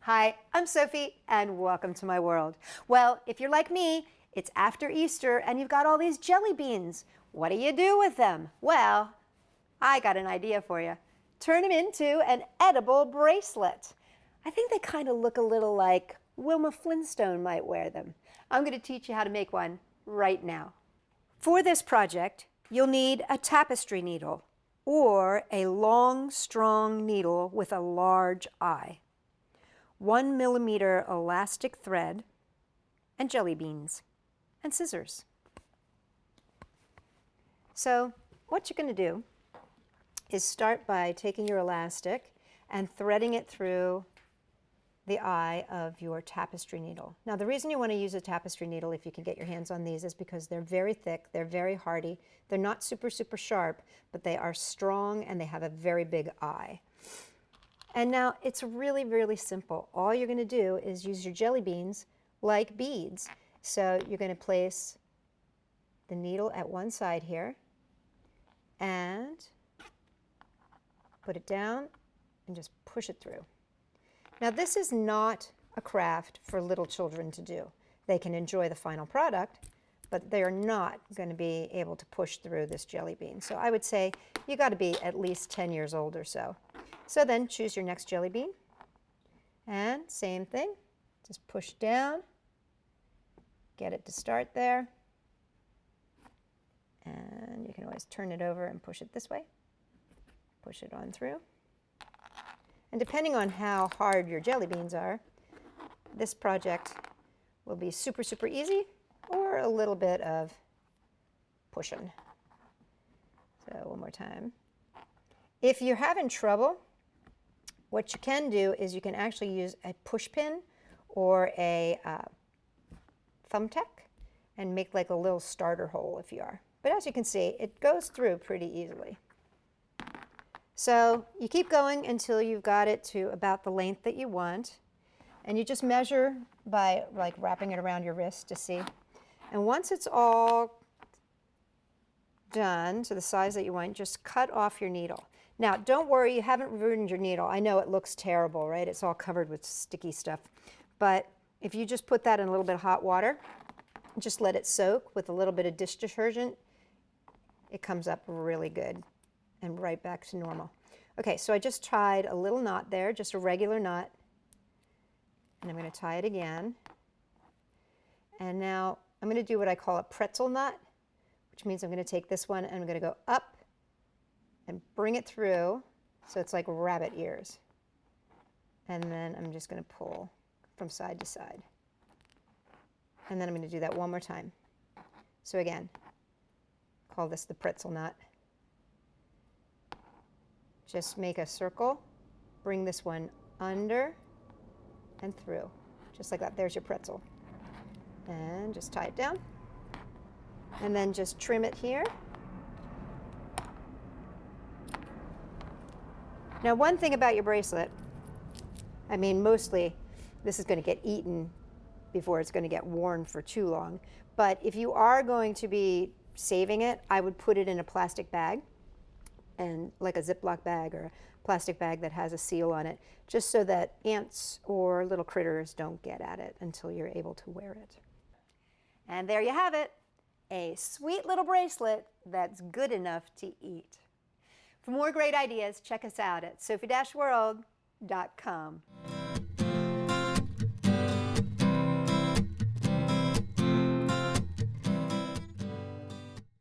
Hi, I'm Sophie, and welcome to my world. Well, if you're like me, it's after Easter and you've got all these jelly beans. What do you do with them? Well, I got an idea for you. Turn them into an edible bracelet. I think they kind of look a little like Wilma Flintstone might wear them. I'm going to teach you how to make one right now. For this project, you'll need a tapestry needle or a long, strong needle with a large eye. 1 millimeter elastic thread, and jelly beans, and scissors. So what you're going to do is start by taking your elastic and threading it through the eye of your tapestry needle. Now the reason you want to use a tapestry needle, if you can get your hands on these, is because they're very thick, they're very hardy, they're not super sharp, but they are strong and they have a very big eye. And now it's really, really simple. All you're going to do is use your jelly beans like beads. So you're going to place the needle at one side here and put it down and just push it through. Now this is not a craft for little children to do. They can enjoy the final product, but they are not going to be able to push through this jelly bean. So I would say you got to be at least 10 years old or so. So then choose your next jelly bean and same thing, just push down, get it to start there, and you can always turn it over and push it this way, push it on through. And depending on how hard your jelly beans are, this project will be super easy or a little bit of pushing. So one more time. If you're having trouble, what you can do is you can actually use a push pin or a thumbtack and make like a little starter hole if you are. But as you can see, it goes through pretty easily. So you keep going until you've got it to about the length that you want. And you just measure by like wrapping it around your wrist to see. And once it's all done to the size that you want, just cut off your needle. Now, don't worry, you haven't ruined your needle. I know it looks terrible, right? It's all covered with sticky stuff. But if you just put that in a little bit of hot water, just let it soak with a little bit of dish detergent, it comes up really good and right back to normal. Okay, so I just tied a little knot there, just a regular knot. And I'm going to tie it again. And now I'm going to do what I call a pretzel knot, which means I'm going to take this one and I'm going to go up and bring it through so it's like rabbit ears. And then I'm just going to pull from side to side. And then I'm going to do that one more time. So again, call this the pretzel knot. Just make a circle, bring this one under and through, just like that. There's your pretzel. And just tie it down. And then just trim it here. Now one thing about your bracelet, I mean mostly this is going to get eaten before it's going to get worn for too long, but if you are going to be saving it, I would put it in a plastic bag, and like a Ziploc bag or a plastic bag that has a seal on it, just so that ants or little critters don't get at it until you're able to wear it. And there you have it, a sweet little bracelet that's good enough to eat. For more great ideas, check us out at Sophie-World.com.